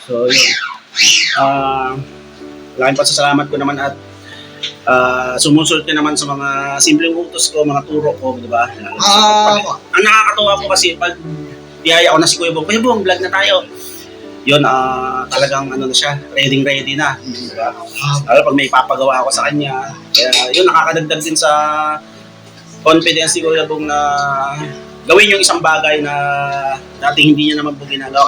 So, yun. Laking pasasalamat ko naman at sumusunod ka naman sa mga simpleng utos ko, mga turo ko, di ba? Ang nakakatuwa po kasi pag biyaya ko na si Kuya Bong, vlog na tayo. Yun, talagang ano na siya, ready na. Diba? Lalo pag may ipapagawa ako sa kanya. Kaya yun, nakakadagdag din sa confidence ni Kuya Bong na gawin yung isang bagay na dating hindi niya naman po ginagawa.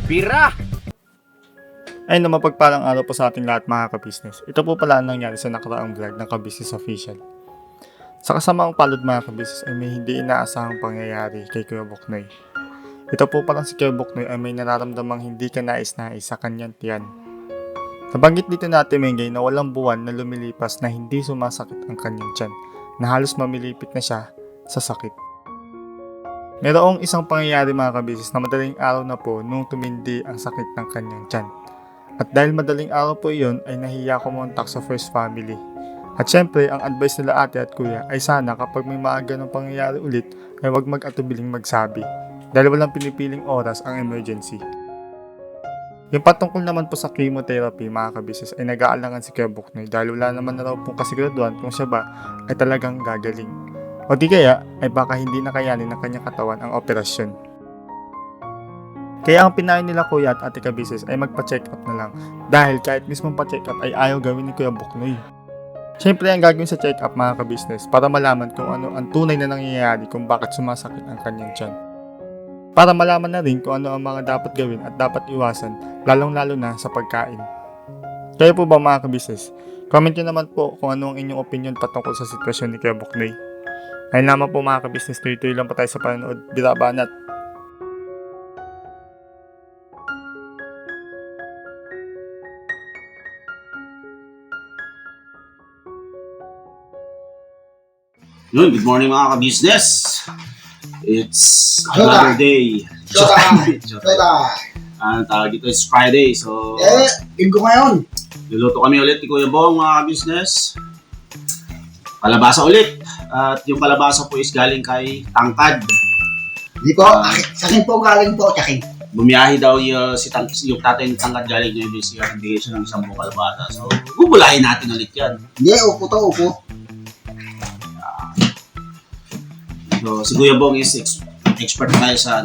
Bira! Ay na mapagpalang araw po sa ating lahat mga ka-business. Ito po pala ang nangyari sa nakaraang vlog ng Ka-Business Official. Sa kasamaang palad mga ka-business ay may hindi inaasahang pangyayari kay Kuya Boknoy. Ito po palang si Kuya Boknoy ay may nararamdamang hindi ka nais-nais sa kanyang tiyan. Nabanggit dito natin Mengay na walang buwan na lumilipas na hindi sumasakit ang kanyang tiyan, na halos mamilipit na siya sa sakit. Mayroong isang pangyayari mga ka-business na madaling araw na po nung tumindi ang sakit ng kanyang tiyan. At dahil madaling araw po iyon ay nahiya kumontak sa First Family. At syempre ang advice nila ate at kuya ay sana kapag may mga ganong pangyayari ulit ay huwag mag-atubiling magsabi dahil walang pinipiling oras ang emergency. Yung patungkol naman po sa chemotherapy mga ka-business ay nag-aalangan si Kuya Boknoy dahil wala naman na raw pong kasiguraduhan kung siya ba ay talagang gagaling. O di kaya ay baka hindi na kayanin ng kanyang katawan ang operasyon. Kaya ang pinayo nila kuya at ate ka-business ay magpa-check up na lang dahil kahit mismong pa-check up ay ayaw gawin ni Kuya Boknoy. Siyempre ang gagawin sa check up mga ka-business para malaman kung ano ang tunay na nangyayari kung bakit sumasakit ang kanyang tiyan. Para malaman na rin kung ano ang mga dapat gawin at dapat iwasan lalong-lalo na sa pagkain. Kaya po ba mga ka-business? Comment nyo naman po kung ano ang inyong opinion patungkol sa sitwasyon ni Kuya Boknoy. Ayun naman po mga ka-business, tuloy-tuloy lang pa tayo sa panonood. Bira banat! Yun, good morning mga ka-business. It's another day. Ang tawag dito is Friday. So, Linggo ngayon. luluto kami ulit ni Kuya Bong mga ka-business. Kalabasa ulit. At yung kalabasa po is galing kay Tangkad. Hindi po, sa akin po galing po, sa akin. Bumiyahe daw yung tatay ni Tangkad galing niya yung siya. Hindi siya ng isang buong kalabasa. So, bubulahin natin ulit yan. Hindi, upo to, upo. So, si Kuya Bong is expert tayo sa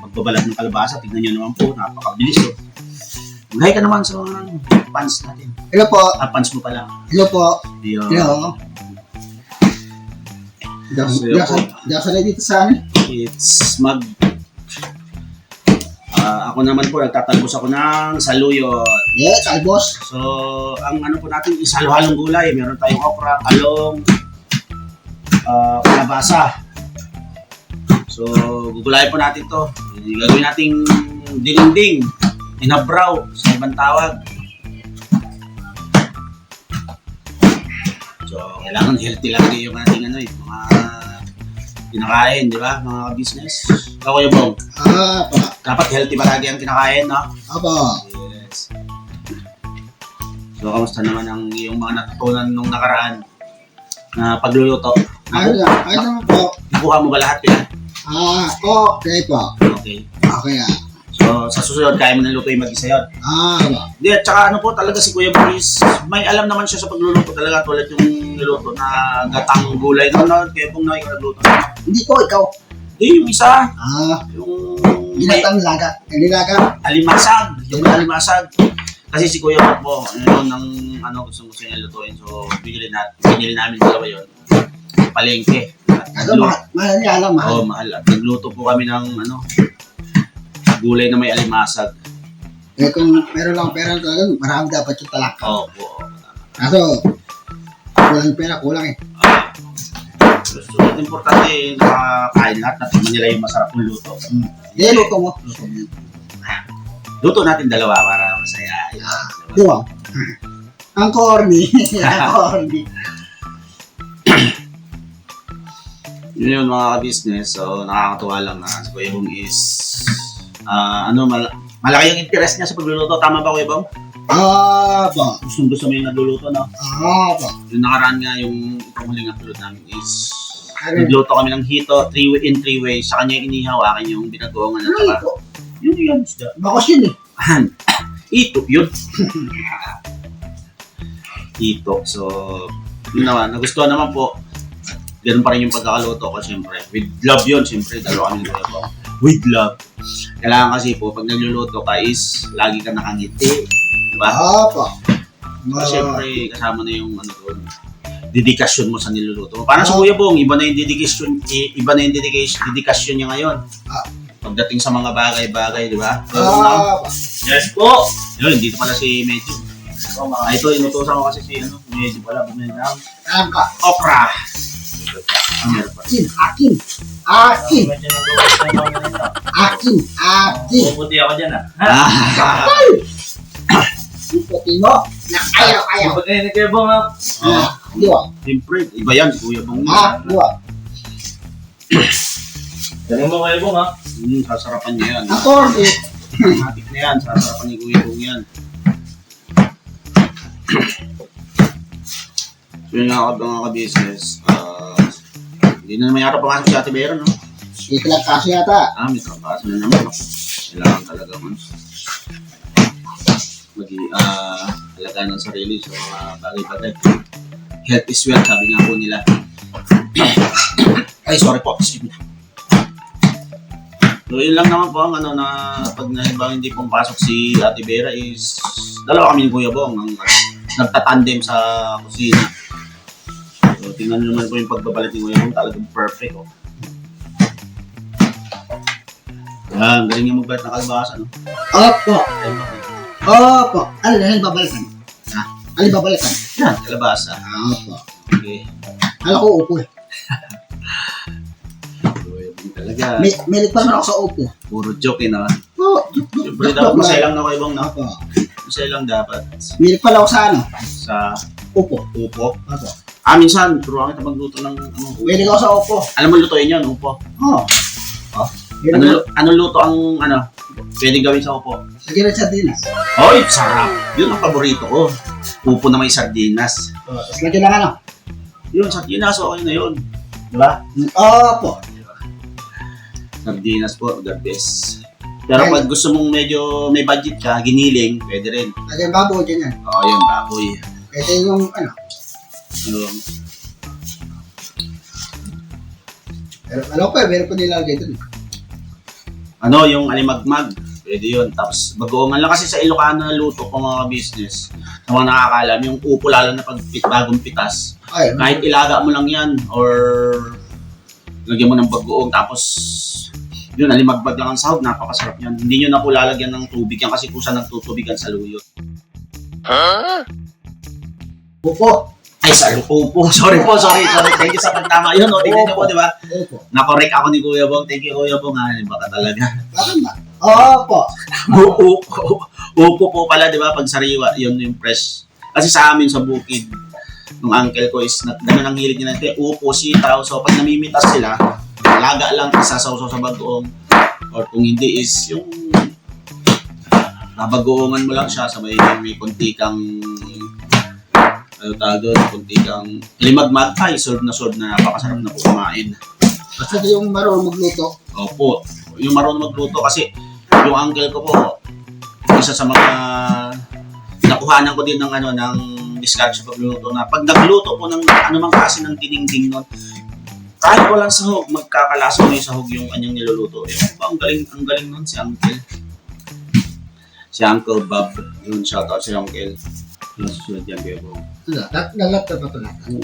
pagbabalat ng kalabasa. Tignan nyo naman po, napakabilis. So, buhay ka naman sa mga fans natin. Hello po. Fans mo pala. Hello po. Yun. Hello. Diyan dito sa amin. It's ako naman po, nagtatalbos ako ng saluyot. Yes, albos. So, ang ano po natin is halo-halong gulay. Meron tayong okra, talong, kalabasa. So, gugulayin po natin to. Gagawin nating dinding, dinabraw sa ibang tawag. So, kailangan healthy lang yung ating mga kinakain, di ba, mga business. Ikaw Kuya Bong, dapat healthy palagi ang kinakain, no? Apo. Yes. So, kamusta naman ang iyong mga natutunan nung nakaraan na pagluluto? Ayun naman po. Nakuha mo ba lahat yan? Okay po. Okay. Okay So, sa susunod, kaya mo ng lutuin mag-isa yun. Apo. Di, at saka ano po talaga si Kuya Bong is may alam naman siya sa pagluluto talaga tulad yung niluto na gatang gulay. No, Kuya Bong na yung nagluto. Hindi po, ikaw. Di, yung isa. Ah, Yung ginatang laga. Nilaga. alimasag. Yung alimasag. Kasi si Kuya Bong po, yun ang gusto niya lutuin. So, binili namin dalawa yun. Palengke. Mahal niya alam, mahal. Oo, mahal. At nagluto po kami ng gulay na may alimasag. Eh kung meron lang pera talaga, marami dapat yung talak. Oo po. Kaso, kulang pera, kulang eh. Gusto importante nakakain lahat na tingnan nila yung masarap ng luto. Yan, luto mo. Luto natin dalawa para masaya. Di ba? Ang corny. Ang corny. Yun yun mga ka-business. So, nakakatuwa lang na si Kuya Bong is malaki yung interest niya sa pagluluto. Tama ba, Kuya Bong? Ba. Gusto mo yung nagluluto, no? Ba. Yung nakaraan nga, yung itong huling upload namin is nagluto kami ng hito, 3 ways. Sa kanya yung inihaw, akin yung binagoongan at saka Ito. yun yun, isda. Bakos yun eh. Ito, yun. Ito. So, yun naman. Nagustuhan naman po. Ganun pa rin yung pagkakaluto ko, siyempre. With love yun, siyempre. Dalawa kami nito. With love. Kailangan kasi po, pag nagluluto ka is, lagi ka nakangiti. Diba? Ba. Siyempre, kasama na yung dedikasyon mo sa niluluto mo. Parang sa Kuya Bong, iba na yung dedikasyon niya ngayon. Pagdating sa mga bagay-bagay, di ba? Yes po! Yun, dito pala si Medyo. Ito, inutusan ko kasi si Medyo pala, bumili ng Angka. okra. Meron pa. Akin. Puputi ako dyan Puti mo. Ayaw. Pag kayo nagkayabong Di ba? Siyempre, iba yan, si Kuya Bong. Di ba? Tanong mo kayo bong Sasarapan niya yan. Ang corny. Matik na yan, sasarapan ni Kuya Bong yan. So yun nga mga ka-business. Hindi na naman yata pumasok si Ate Vera, no? Dito lang kasi yata. May trabaho na naman, no? Kailangan talaga man. Alagaan ng sarili sa mga bagay-bagay. Health is wealth, sabi nga po nila. Ay, sorry po. Excuse me. So, yun lang naman po ang na pag hindi pumapasok si Ate Vera is dalawa kami ni Kuya Bong ang nagtatandem sa kusina. So, tingnan nyo naman po yung pagbabalik ni Kuya Bong, talagang perfect. Oh. Yan, galing niya magbalat ng kalabasa, no? Opo. Ano na yung babalikan? Ano yung babalikan? Yan, kalabasa. Opo. Okay. Alam ko upo eh. Kuya Bong talaga. May pa naman ako sa upo. Puro joke, no? Oo. Siyempre, dapat masaya lang na Kuya Bong, no? Opo. Masaya lang dapat. May pala ako sa ano? Sa Upo. upo. Opo. Minsan, turuan kita magluto ng upo. Pwede ako sa upo. Alam mo lutuin yun, upo. Oo. Anong luto ang pwede gawin sa upo? Lagyan ng sardinas. Hoy, sarap! Yun ang paborito ko. Upo na may sardinas. Tapos lagyan ng ano? Yun, sardinas, okay na yun. Diba? Opo. Sardinas po, the best. Pero pag gusto mong medyo may budget ka, giniling, pwede rin. Lagyan baboy dyan yan. Oo, yun, baboy. Pwede yung ano. Yung, Pero alam ko eh, meron po nilalagay dun. yung alimagmag. Pwede yun. Tapos, bagoongan lang kasi sa Ilocano na luto ko mga business. Sa mga nakakalam, yung upo lalo na pag bagong pitas. Ay, Kahit ilaga mo lang yan or lagyan mo ng bagoong tapos yun, alimagbag lang ang sahog, napakasarap yan. Hindi nyo na po lalagyan ng tubig yan kasi kusa nagtutubigan sa luyot. upo. Ay, sa upo. Sorry. Thank you sa pagtama. Yun, tingnan nyo po, di ba? Upo. Nakorek ako ni Kuya Bong. Thank you, Kuya Bong. Baka talaga. Bakit ba? Opo. Upo po pala, di ba? Pag sariwa, yun yung fresh. Kasi sa amin, sa bukid, nung uncle ko is, gano'n ang hilig nila. Upo, sitaw. So, pag namimitas sila, laga lang, isasawsaw sa bagoong. Or kung hindi is, yung nabagoongan mo lang siya sa may konti kang kunti kang limagmag. Ay, solve na napakasarap na po kumain. Basta yung marunong magluto. Opo, yung marunong magluto kasi yung uncle ko po, isa sa mga nakuhanan ko din ng ng discard sa pagluluto na pag nagluto po ng anumang klase ng tiningding nun, kahit walang sahog, magkakalasa mo yung sahog yung kanyang niluluto. Ang galing nun si uncle. Si Uncle Bob. Yun, shoutout si uncle. Yung susunod yan, Bebo. Lalat na ba ito natin?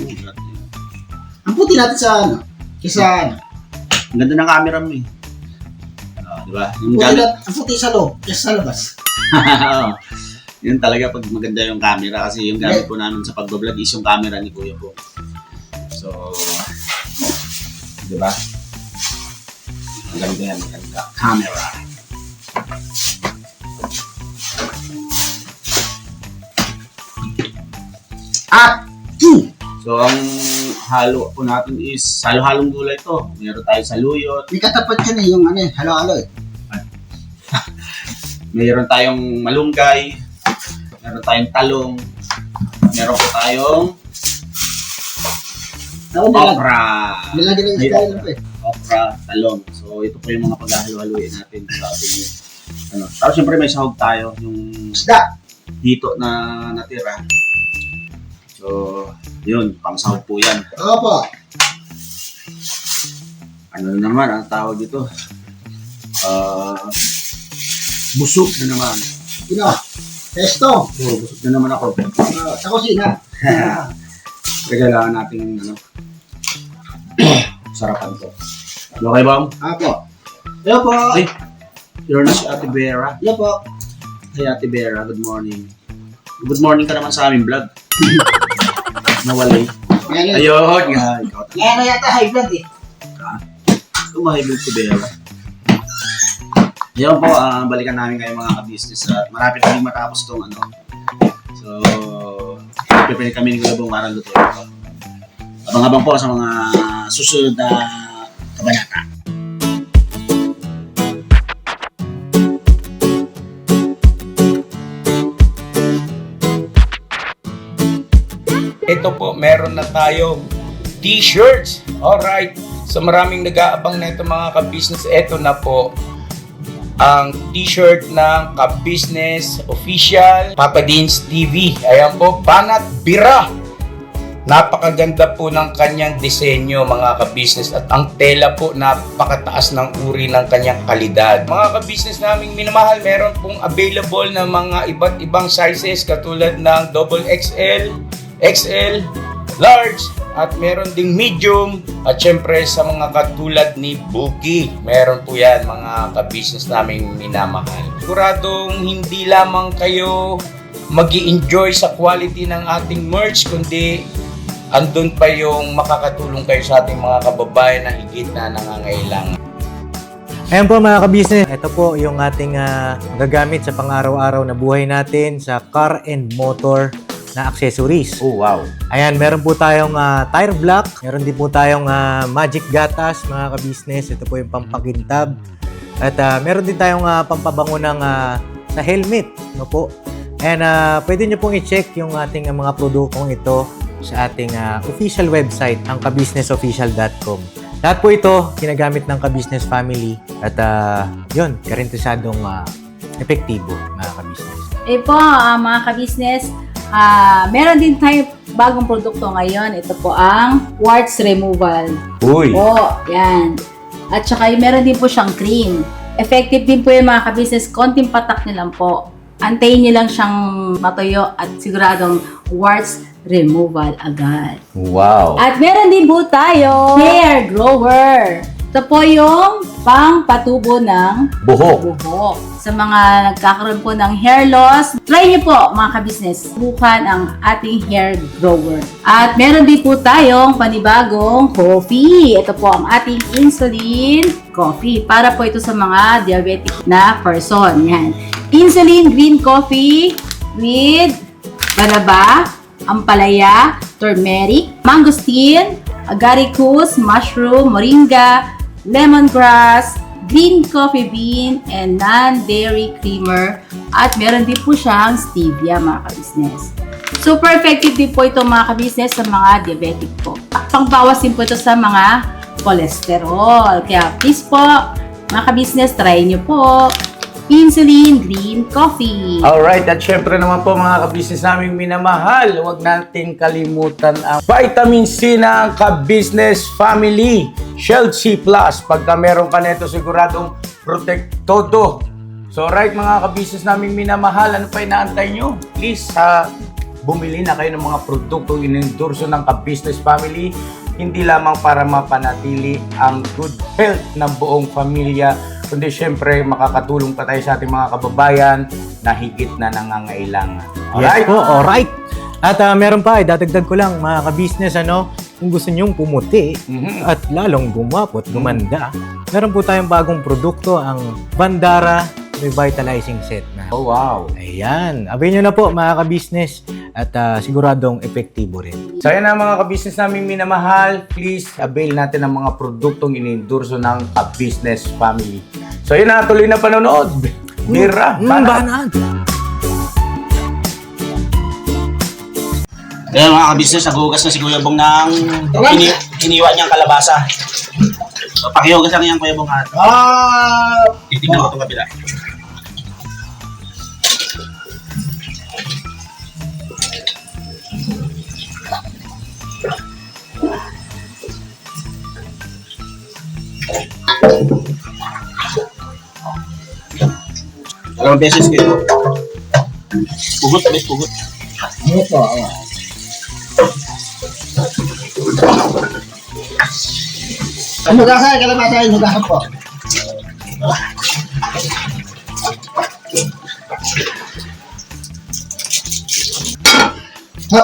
Ang puti natin sa ano? Kisa ano? Ang ganda ng camera mo eh. Diba? Ang puti sa loob, kesa sa labas. Yun talaga pag maganda yung camera kasi yung gamit po namin sa pag-vlog is yung camera ni Kuya Bong. So, Di ba? Ang ganda yan, maganda. Camera. At, So, ang halo po natin is halo-halong gulay to. Meron tayo saluyot, may katapat yan yung halo-halo eh. meron tayong malunggay, meron tayong talong, meron po tayong okra. Nilagay na yung Ay, style lang eh. okra, talong. So, ito po yung mga paghahalo-haluin natin sa ating Tapos, syempre may sahog tayo, yung Isda. dito na natira. So, yun, pang sahog po yan. Opo. Ano naman ang tawag dito? Busog na naman. Sino? Testo. So, busog na naman ako. Sa kusina. Kailangan natin sarapan to. Okay, Bang? Opo. Yo po. Ay, you're na si Ate Vera. Yo po. Hey, Ate Vera, good morning. Good morning ka naman sa aming vlog. Nawalay. Ngayon. Ayun nga. Ikaw talaga. Ngayon na yata high blood eh. Tumahibig si Vera. Ayun po, balikan namin kayo mga ka-business. At marapit na matapos tong So, pipinig kami ni Gulabong para lutuin ito. Abang-abang po sa mga susunod na kabanata. Ito po, meron na tayong t-shirts. Alright. So maraming nag-aabang na ito mga ka-business. Ito na po ang t-shirt ng ka-business official Papa Dean's TV. Ayan po, Banat Bira. Napakaganda po ng kanyang disenyo mga ka-business at ang tela po napakataas ng uri ng kanyang kalidad. Mga ka-business naming minamahal, meron pong available na mga iba't ibang sizes katulad ng XXL, XL, large, at meron ding medium, at syempre sa mga katulad ni Bookie, meron po yan mga ka-business naming minamahal. Siguradong hindi lamang kayo mag-i-enjoy sa quality ng ating merch, kundi andun pa yung makakatulong kayo sa ating mga kababayan na higit na nangangailangan. Ayan po mga ka-business, ito po yung ating gagamit sa pang-araw-araw na buhay natin sa car and motor na accessories. Oh wow! Ayan, meron po tayong tire block, meron din po tayong magic gatas mga ka-business. Ito po yung pampakintab. At meron din tayong pampabango ng sa helmet, no po. And pwede nyo pong i-check yung ating mga produktong ito sa ating official website, ang kabusinessofficial.com. Lahat po ito ginagamit ng ka-business family at yun, karintisadong epektibo mga ka-business. Po, mga ka-business, meron din tayo bagong produkto ngayon. Ito po ang warts removal. Uy! Po, yan. At saka meron din po siyang cream. Effective din po yung mga ka-business. Konting patak nyo lang po. Antayin nyo lang siyang matuyo at siguradong warts removal agad. Wow! At meron din po tayo hair grower. Ito po yung pang-patubo ng Buhok! buhok. Sa mga nagkakaroon po ng hair loss, try niyo po mga ka-business, subukan ang ating hair grower. At meron din po tayong panibagong coffee. Ito po ang ating insulin coffee. Para po ito sa mga diabetic na person. Yan. Insulin green coffee with banaba, ampalaya, turmeric, mangosteen, agaricus, mushroom, moringa, lemongrass, green coffee bean, and non-dairy creamer. At meron din po siyang stevia mga ka-business. Super effective din po ito mga ka-business sa mga diabetic po. Pangbawas din po ito sa mga cholesterol. Kaya please po mga ka-business, try nyo po insulin green coffee. Alright, at syempre naman po mga ka-business naming minamahal, huwag natin kalimutan ang vitamin C ng ka-business family, Shield C+. Pagka meron ka nito, siguradong protect todo. So alright mga ka-business naming minamahal, ano pa inaantay nyo? Please, bumili na kayo ng mga produktong inendorso ng ka-business family, hindi lamang para mapanatili ang good health ng buong pamilya, kundi syempre makakatulong pa tayo sa ating mga kababayan na higit na nangangailangan. Yes po, alright. At meron pa, dadagdag ko lang mga ka-business, kung gusto nyong pumuti at lalong gumwapo at gumanda, meron po tayong bagong produkto, ang Bandara Revitalizing Set na. Oh, wow. Ayan, avail nyo na po mga ka-business at siguradong epektibo rin. So, yan ang mga ka-business naming minamahal. Please, avail natin ang mga produktong inendorso ng ka-business family. So, yun na, tuloy na panonood. Mira, Banat! Ayan mga ka-business, naghugas na si Kuya Bong ng iniwan niyang kalabasa. So, pakihugas lang yan Kuya Bong ha. Titignan ko itong kabila. Dalawang beses kayo. Pugot, abis pugot. Ano po? Ang hugasan, kalabasa yung hugasan po. Ha?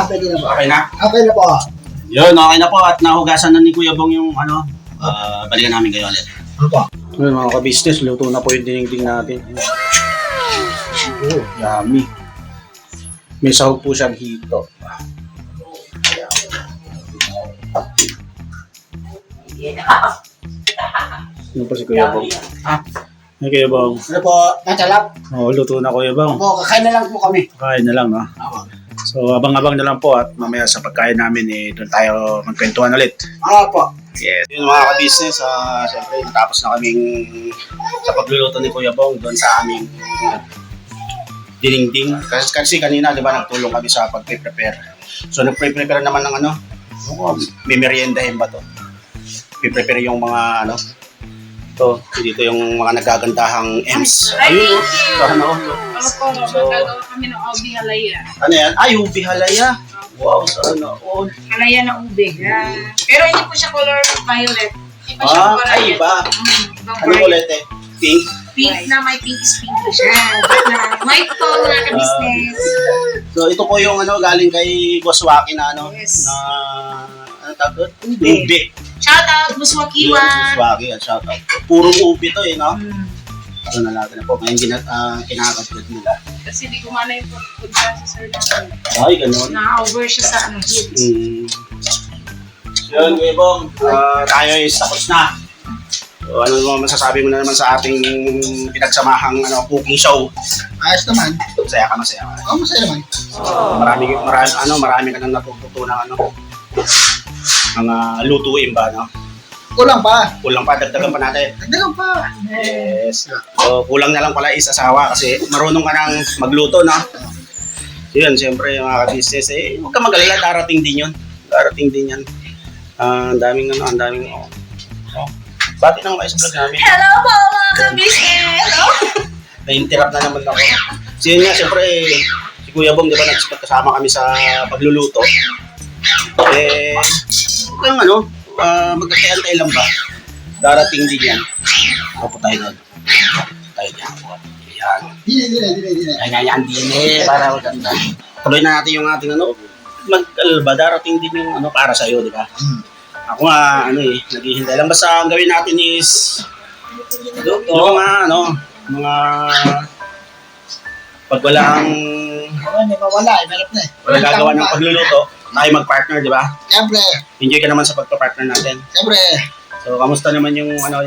Pwede na po. Okay na? Okay na po. Yun, okay na po at nahugasan na ni Kuya Bong yung balikan namin kayo ulit. Ano po? Yun mga ka-business, luto na po yung dinigding natin. Oh, yummy. May sahog po siyang hito. Ano pa si Kuya Bong? Hey Kuya Bong. Ano po? Natalap? Oh, luto na Kuya Bong. Opo, kakain na lang po kami. Kain na lang, no? So, abang-abang na lang po at mamaya sa pagkain namin, doon tayo magkwentuhan ulit. Po. Yes. Yun mga ka-business, siyempre natapos na kaming sa pagluluto ni Kuya Bong doon sa aming diningding. Kasi kanina, di ba, nagtulong kami sa pag-prepare. So, nag-prepare naman ng may meriendahin ba to? Prepare yung mga to, dito yung mga nagagandahang M's. Ayun, saan ako? Magagawa kami ng ube halaya. Ano yan? Ay, ubi halaya. Wow, sana all. Halaya na ube. Pero hindi po siya color violet. Iba siya color Ay, iba. Ano ulit eh? Pink? Pink na may pinkish pink siya. White to mga ka-business. So, ito po yung galing kay Boss Waki na Yes. na ano tawag doon? Ube. Shout out, Buswakiwa. Boss Waki, at shout out. Puro ube to no? Ano na natin na po. Ngayon kinakagat nila. Kasi di kumana yung pagpunta sa sir natin. Ay, ganun. Na-over siya sa heat. Yun, Kuya Bong. Tayo is tapos na. So, ano naman masasabi mo na naman sa ating pinagsamahang cooking show? Ayos naman. Masaya ka, masaya ka. Masaya naman. Marami ka nang natututunan mga lutuin ba, no? Kulang pa. Kulang pa, dagdagan pa natin. Dagdagan pa. Yes. So, kulang na lang pala is asawa kasi marunong ka nang magluto, no? So, yun, siyempre, mga ka-business, huwag ka mag-alala, darating din yun. Darating din yan. Ang daming. Bakit naman kayo sa vlog namin? Hello po mga ka-business! Na-interrupt na naman ako. So, yun nga, siyempre, si Kuya Bong, di ba, kasama kami sa pagluluto. Kung magkakantay lang ba? Darating din yan. Ako tayo doon. Tayo dyan. Yan. Hindi. Yan, din para maganda. Tuloy na natin yung ating darating din yung para sa'yo, di ba? Ako nga, naghihintay lang. Basta ang gawin natin is, mga pag walang Wala, ibalap na eh. wala gagawa ng pagluluto, tayo mag-partner, di ba? Siyempre. Enjoy ka naman sa pagpa-partner natin. Siyempre. So, kamusta naman yung mga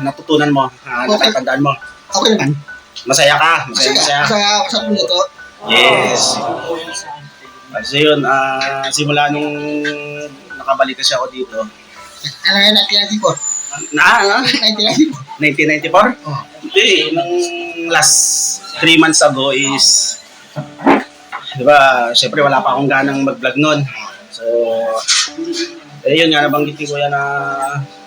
natutunan mo, natatandaan mo? Okay naman. Masaya ka, masaya. Masaya ako sa luto. Yes. Kasi yun, simula nung nakabalik kasi ako dito. Ano nga 1994? 1994? Oh. Hindi, nung last 3 months ago is, di ba, syempre wala pa akong ganang mag-vlog nun. So, yun nga, nabanggit ko yan na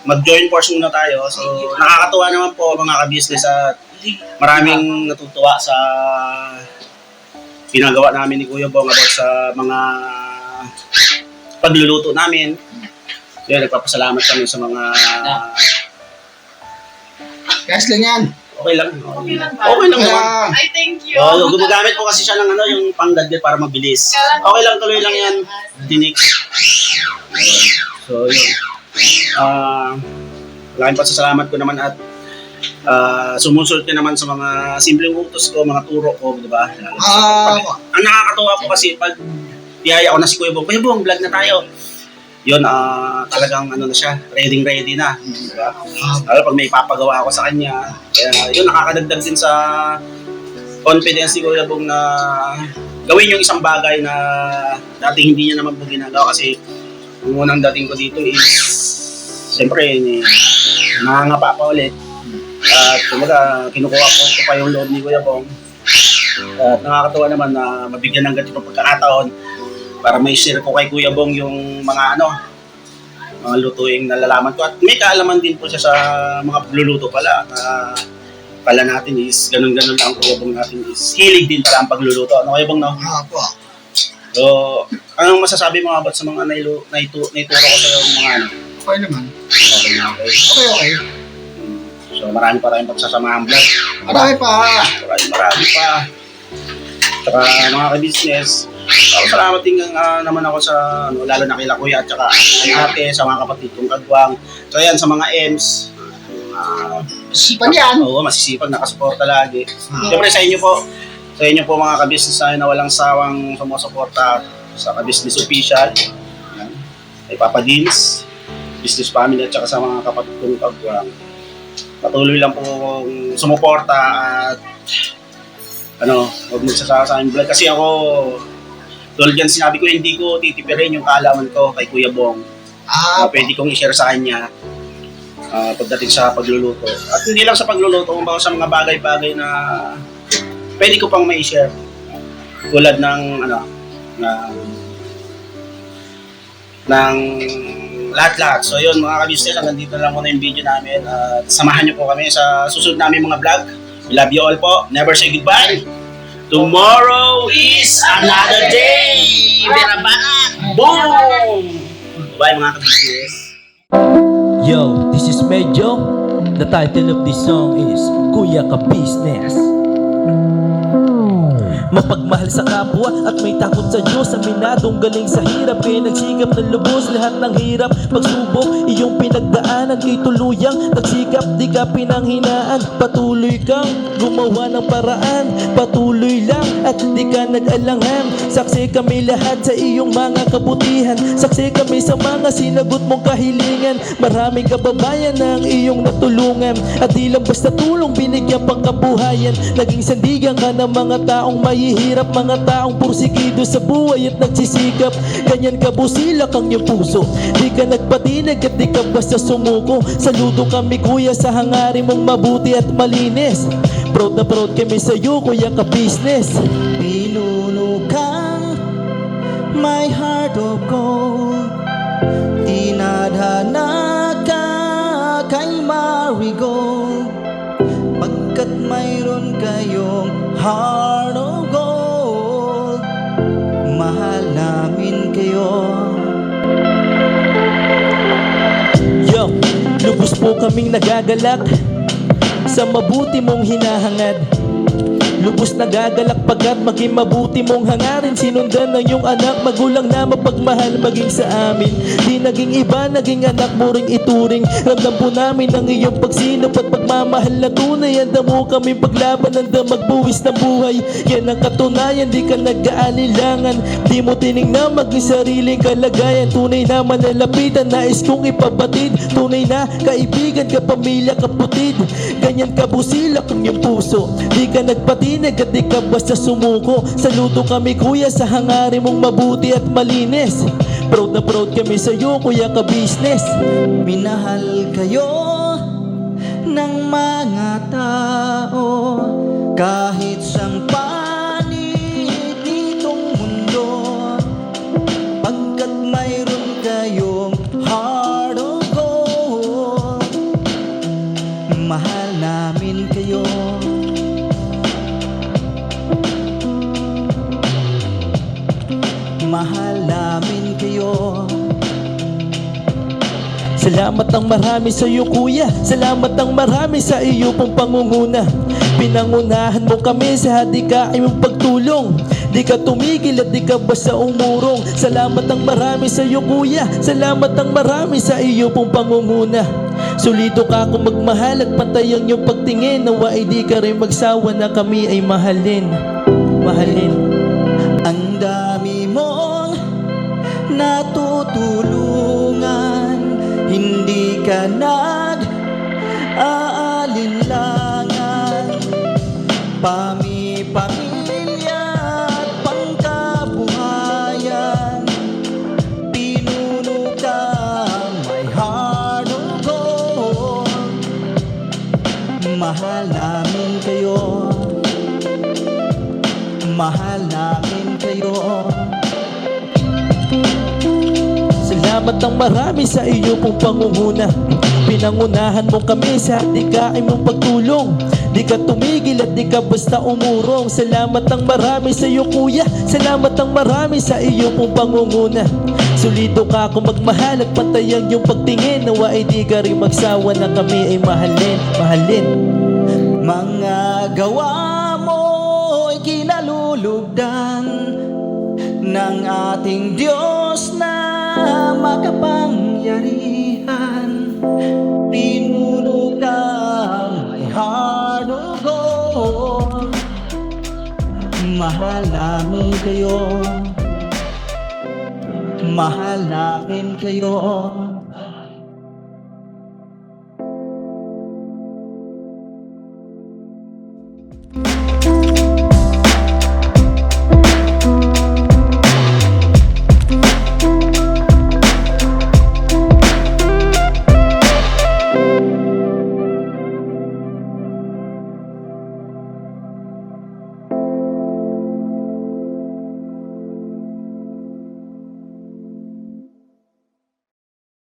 mag-join force muna tayo. So, nakakatuwa naman po mga ka-business at maraming natutuwa sa ginagawa namin ni Kuya Bong about sa mga pagluluto namin. So, nagpapasalamat kami sa mga Gas lang yan. Okay lang. Okay lang ba? Okay lang naman. Kaya, Ay, thank you. Gumagamit po kasi siya ng yung panggadget para mabilis. Okay lang, tuloy lang yan. Dinik. So, yun. Malaking pasasalamat ko naman at sumusunod ka naman sa mga simpleng utos ko, mga turo ko, di ba? Ang nakakatuwa po kasi pag tiyaya ko na si Kuya Bong, vlog na tayo. Yun, talagang ano na siya, ready na. Diba? Lalo pag may ipapagawa ako sa kanya, kaya yun, nakakadagdag din sa confidence ni Kuya Bong na gawin yung isang bagay na dati hindi niya naman po ginagawa kasi yung unang dating ko dito is siyempre, nangangapa pa ulit. At kumbaga, kinukuha ko pa yung loob ni Kuya Bong. At nakakatuwa naman na mabigyan ng ganito pagkakataon para may share ko kay Kuya Bong yung mga mga lutuing nalalaman ko. At may kaalaman din po siya sa mga pagluluto pala. Pala natin is ganun-ganun lang ang Kuya Bong natin is hilig din pala ang pagluluto. Ano Kuya Bong, no? po. So, anong masasabi mo about sa mga naituro ko sa mga Okay naman. Okay. Okay. So, marami pa tayong pagsasamahan vlog. Marami pa. Marami pa. Saka mga ka-business, salamat din naman ako sa, lalo na kila Kuya at saka kay ate, sa mga kapatid kong kagwang. So yan, sa mga EMS, Sipan yan. oo, masisipag, nakasuporta lagi. Siyempre sa inyo po mga ka-business na walang sawang sumusuporta sa ka-business official. Yan. Kay Papa Dins, business family at saka sa mga kapatid kong kagwang. Patuloy lang pong sumuporta at huwag magsasawa sa aking vlog. Kasi ako, tulad yan sinabi ko, hindi ko titipirin yung kaalaman ko kay Kuya Bong. Pwede kong i-share sa kanya pagdating sa pagluluto. At hindi lang sa pagluluto, kumbaga sa mga bagay-bagay na pwede ko pang ma-share. Tulad ng lahat-lahat. So yun mga ka-business, hanggang dito lang muna yung video namin. Samahan niyo po kami sa susunod namin mga vlog. We love you all po. Never say goodbye. Tomorrow is another day. Berabaak. Boom! Bye mga ka-business. Yo, this is Medyo. The title of this song is Kuya Ka Business. Mapagmahal sa kapwa at may takot sa Diyos. Aminadong galing sa hirap, kaya nagsikap ng lubos. Lahat ng hirap, pagsubok, iyong pinagdaanan. Kay tuluyang nagsikap, di ka pinanghinaan. Patuloy kang gumawa ng paraan. Patuloy lang at di ka nag-alangan. Saksi kami lahat sa iyong mga kabutihan. Saksi kami sa mga sinagot mong kahilingan. Maraming kababayan na ang iyong natulungan. At di lang basta tulong, binigyan pang kabuhayan. Naging sandigan ka ng mga taong mahihirap, mga taong pursigido sa buhay at nagsisikap. Ganyan ka busilak ang iyong puso, di ka nagpatinag at di ka basta sumuko. Saludo kami Kuya sa hangarin mong mabuti at malinis. Proud na proud kami sa iyo Kuya Ka Business. Pinuno kang my heart of gold, tinadhana ka kay Marigold. Pagkat mayroon kayong heart of gold, mahal namin kayo. Yo, lubos po kaming nagagalak sa mabuti mong hinahangad. Lubos nagagalak pagkat maging mabuti mong hangarin. Sinundan ng iyong anak, magulang na mapagmahal maging sa amin. Di naging iba, naging anak mo ring ituring. Ramdam po namin ang iyong pagsinop at pagmamahal na tunay. Handa mo kami paglaban, handa magbuwis ng buhay. Yan ang katunayan, di ka nag-aalilangan. Di mo tinignan maging sariling kalagayan. Tunay na manalapitan, nais kong ipabatid. Tunay na kaibigan, kapamilya, kaputid. Ganyan kabusilak ang iyong puso, di ka nagpatinag at di ka basta sumuko. Saludo kami Kuya sa hangarin mong mabuti at malinis. Proud na proud kami sa iyo Kuya Ka Business. Minahal kayo ng mga tao kahit sang panig nitong mundo. Pagkat mayroon kayong heart of gold, mahal namin kayo. Mahal namin kayo. Sa Salamat ng marami sa iyo kuya, salamat ng marami sa iyo pong pangunguna. Pinangunahan mo kami sa hadikain mong pagtulong. Di ka tumigil at di ka basta umurong. Salamat ng marami sa iyo kuya, salamat ng marami sa iyo pong pangunguna. Solido ka kung magmahal at pantay ang iyong pagtingin. Nawa ay di ka rin magsawa na kami ay mahalin. Mahalin. Ang dami mong natutulungan, hindi ka nag-aalinlangan. Pamilya at pangkabuhayan, pinuno ka may heart of gold. Mahal namin kayo, mahal namin kayo. Salamat ng marami sa iyo pong pangunguna. Pinangunahan mo kami sa hadikain mong pagtulong. Di ka tumigil at di ka basta umurong. Salamat ng marami sa iyo kuya, salamat ng marami sa iyo pong pangunguna. Solido ka kung magmahal at pantay ang iyong pagtingin. Nawa ay di ka rin magsawa na kami ay mahalin. Mahalin. Mga gawa mo'y kinalulugdan ng ating Diyos na makapangyarihan. Pinuno ka may heart of gold. Mahal namin kayo, mahal namin kayo.